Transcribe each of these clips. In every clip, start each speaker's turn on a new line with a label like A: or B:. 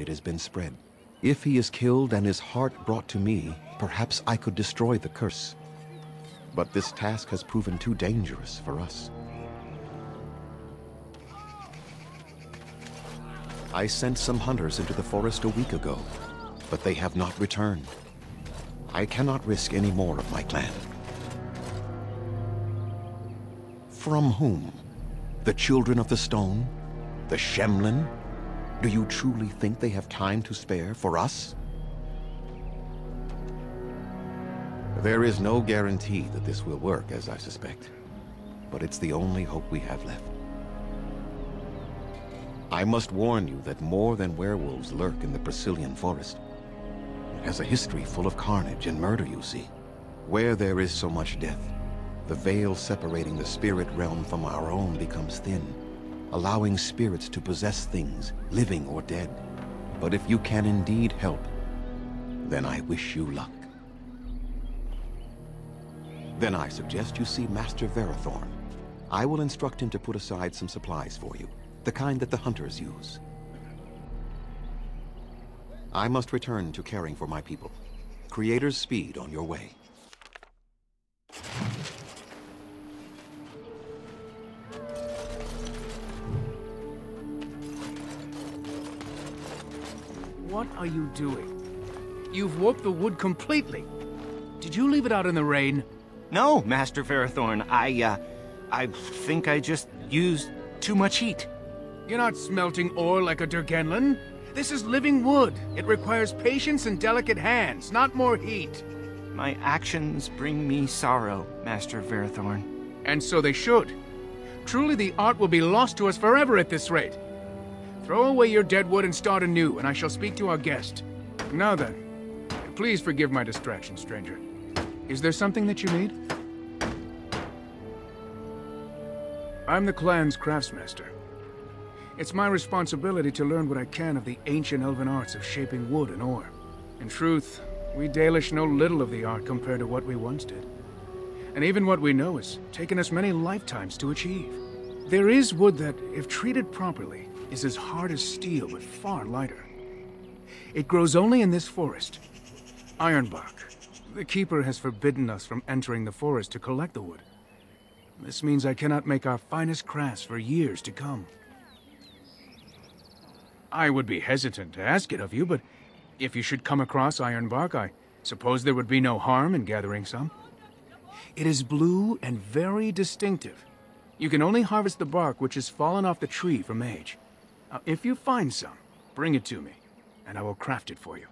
A: it has been spread. If he is killed and his heart brought to me, perhaps I could destroy the curse. But this task has proven too dangerous for us. I sent some hunters into the forest a week ago, but they have not returned. I cannot risk any more of my clan. From whom? The Children of the Stone? The Shemlin? Do you truly think they have time to spare for us? There is no guarantee that this will work, as I suspect. But it's the only hope we have left. I must warn you that more than werewolves lurk in the Brazilian forest. It has a history full of carnage and murder, you see. Where there is so much death, the veil separating the spirit realm from our own becomes thin, allowing spirits to possess things, living or dead. But if you can indeed help, then I wish you luck. Then I suggest you see Master Verathorn. I will instruct him to put aside some supplies for you, the kind that the hunters use. I must return to caring for my people. Creator's speed on your way.
B: What are you doing? You've warped the wood completely. Did you leave it out in the rain?
C: No, Master Verathorn. I think I just used too much heat.
B: You're not smelting ore like a Durgenlin. This is living wood. It requires patience and delicate hands, not more heat.
C: My actions bring me sorrow, Master Verathorn.
B: And so they should. Truly the art will be lost to us forever at this rate. Throw away your dead wood and start anew, and I shall speak to our guest. Now then, please forgive my distraction, stranger. Is there something that you need? I'm the clan's craftsmaster. It's my responsibility to learn what I can of the ancient elven arts of shaping wood and ore. In truth, we Dalish know little of the art compared to what we once did. And even what we know has taken us many lifetimes to achieve. There is wood that, if treated properly, is as hard as steel but far lighter. It grows only in this forest. Ironbark. The Keeper has forbidden us from entering the forest to collect the wood. This means I cannot make our finest crafts for years to come. I would be hesitant to ask it of you, but if you should come across ironbark, I suppose there would be no harm in gathering some. It is blue and very distinctive. You can only harvest the bark which has fallen off the tree from age. Now, if you find some, bring it to me, and I will craft it for you.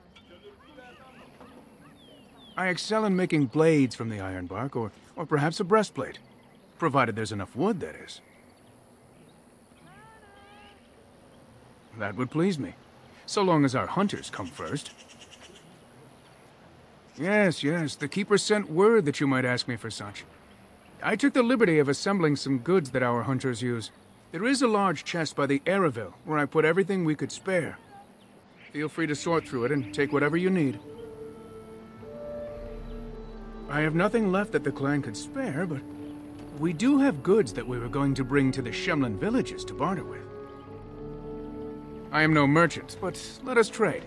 B: I excel in making blades from the ironbark, or perhaps a breastplate, provided there's enough wood, that is. That would please me, so long as our hunters come first. Yes, the Keeper sent word that you might ask me for such. I took the liberty of assembling some goods that our hunters use. There is a large chest by the Araville, where I put everything we could spare. Feel free to sort through it and take whatever you need. I have nothing left that the clan could spare, but we do have goods that we were going to bring to the Shemlin villages to barter with. I am no merchant, but let us trade.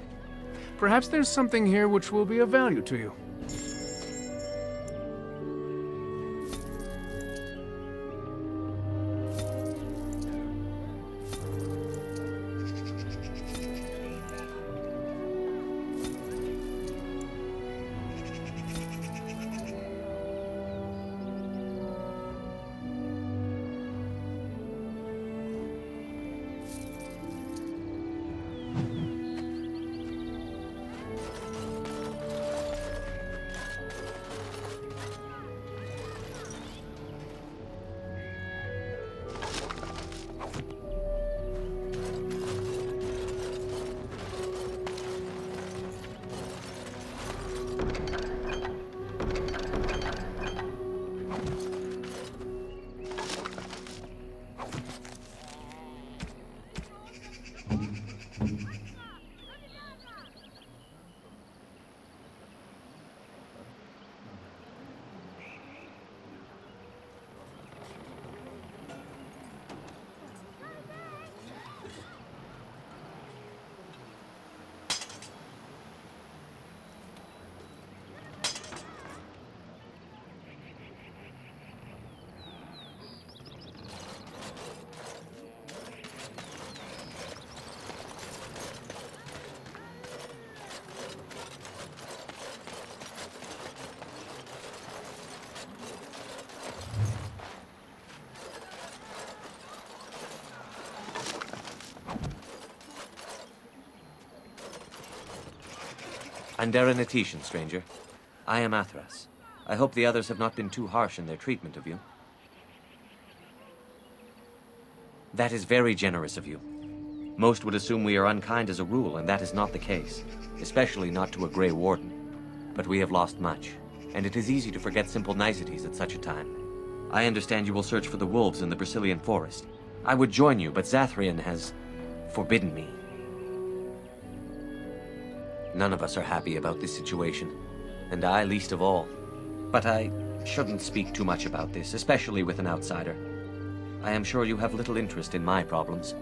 B: Perhaps there's something here which will be of value to you.
D: Andera Natishan, stranger. I am Athras. I hope the others have not been too harsh in their treatment of you. That is very generous of you. Most would assume we are unkind as a rule, and that is not the case. Especially not to a Grey Warden. But we have lost much, and it is easy to forget simple niceties at such a time. I understand you will search for the wolves in the Brazilian forest. I would join you, but Zathrian has forbidden me. None of us are happy about this situation, and I least of all. But I shouldn't speak too much about this, especially with an outsider. I am sure you have little interest in my problems.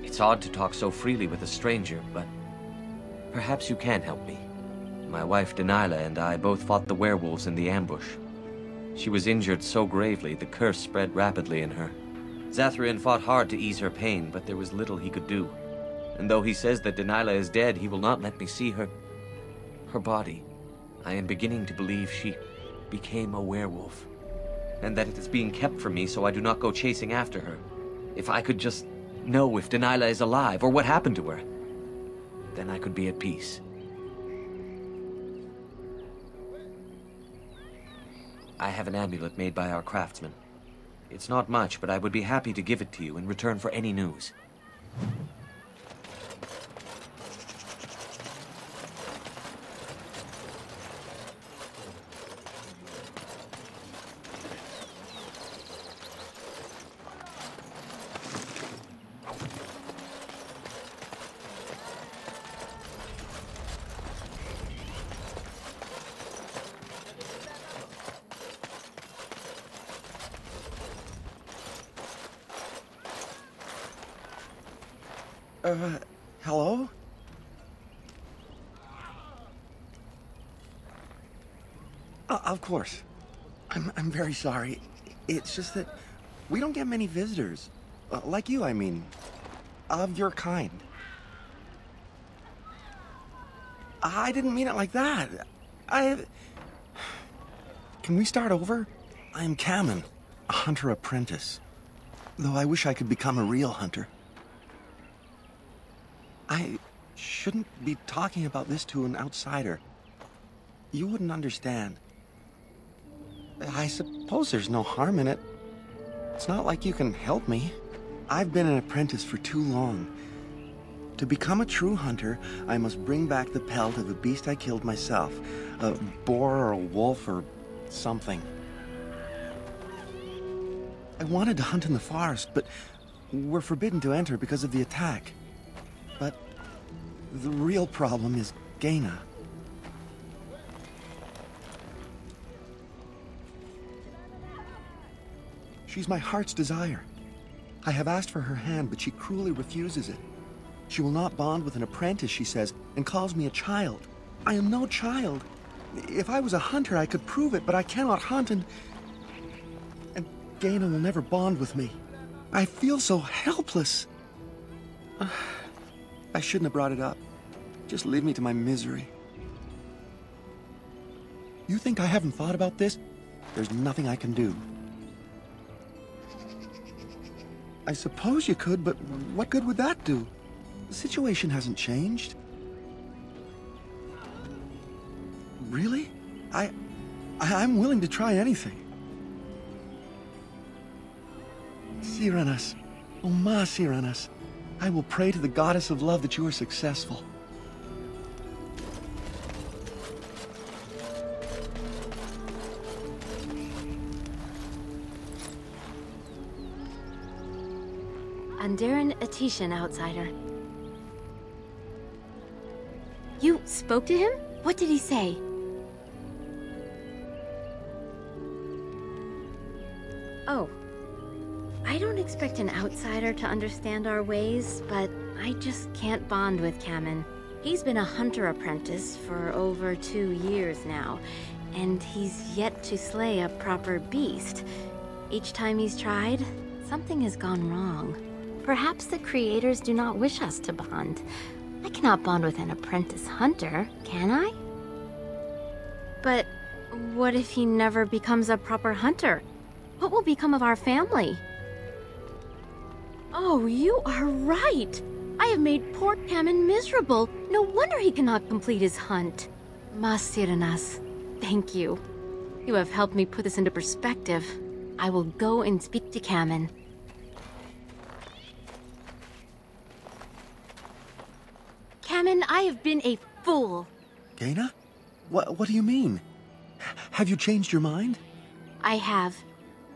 D: It's odd to talk so freely with a stranger, but perhaps you can help me. My wife Daniela and I both fought the werewolves in the ambush. She was injured so gravely, the curse spread rapidly in her. Zathrian fought hard to ease her pain, but there was little he could do. And though he says that Daniela is dead, he will not let me see her body. I am beginning to believe she became a werewolf, and that it is being kept from me so I do not go chasing after her. If I could just know if Daniela is alive, or what happened to her, then I could be at peace. I have an amulet made by our craftsman. It's not much, but I would be happy to give it to you in return for any news.
E: Hello? Of course. I'm very sorry. It's just that we don't get many visitors. Like you, I mean. Of your kind. I didn't mean it like that. Can we start over? I am Kamen, a hunter apprentice. Though I wish I could become a real hunter. I shouldn't be talking about this to an outsider. You wouldn't understand. I suppose there's no harm in it. It's not like you can help me. I've been an apprentice for too long. To become a true hunter, I must bring back the pelt of a beast I killed myself. A boar or a wolf or something. I wanted to hunt in the forest, but we're forbidden to enter because of the attack. But the real problem is Gaina. She's my heart's desire. I have asked for her hand, but she cruelly refuses it. She will not bond with an apprentice, she says, and calls me a child. I am no child. If I was a hunter, I could prove it, but I cannot hunt, and Gaina will never bond with me. I feel so helpless. I shouldn't have brought it up. Just leave me to my misery. You think I haven't thought about this? There's nothing I can do. I suppose you could, but what good would that do? The situation hasn't changed. Really? I'm willing to try anything. Siranas. Oh, Ma Siranas. I will pray to the goddess of love that you are successful.
F: Andaran Atishan, outsider. You spoke to him? What did he say? Oh. I don't expect an outsider to understand our ways, but I just can't bond with Kamen. He's been a hunter apprentice for over 2 years now, and he's yet to slay a proper beast. Each time he's tried, something has gone wrong. Perhaps the creators do not wish us to bond. I cannot bond with an apprentice hunter, can I? But what if he never becomes a proper hunter? What will become of our family? Oh, you are right! I have made poor Cammon miserable. No wonder he cannot complete his hunt. Masiranas, thank you. You have helped me put this into perspective. I will go and speak to Cammon. Cammon, I have been a fool.
E: Gaina? What do you mean? Have you changed your mind?
F: I have.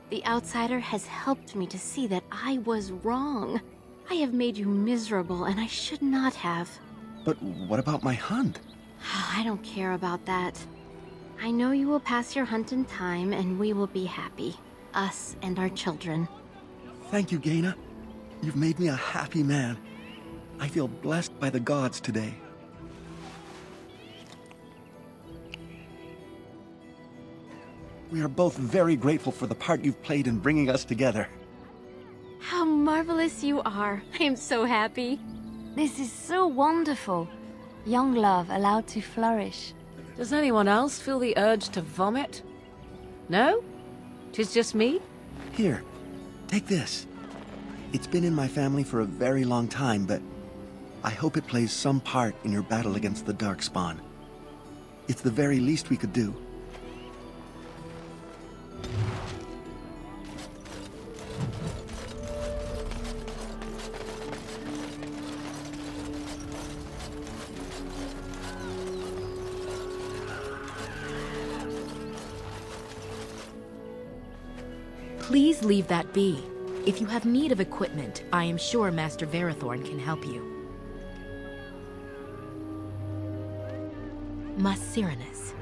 F: The outsider has helped me to see that I was wrong. I have made you miserable, and I should not have.
E: But what about my hunt?
F: I don't care about that. I know you will pass your hunt in time, and we will be happy. Us and our children.
E: Thank you, Gaina. You've made me a happy man. I feel blessed by the gods today. We are both very grateful for the part you've played in bringing us together.
F: How marvelous you are. I am so happy.
G: This is so wonderful. Young love allowed to flourish.
H: Does anyone else feel the urge to vomit? No? 'Tis just me?
E: Here, take this. It's been in my family for a very long time, but I hope it plays some part in your battle against the Darkspawn. It's the very least we could do.
I: Please leave that be. If you have need of equipment, I am sure Master Verathorn can help you. Masiranas.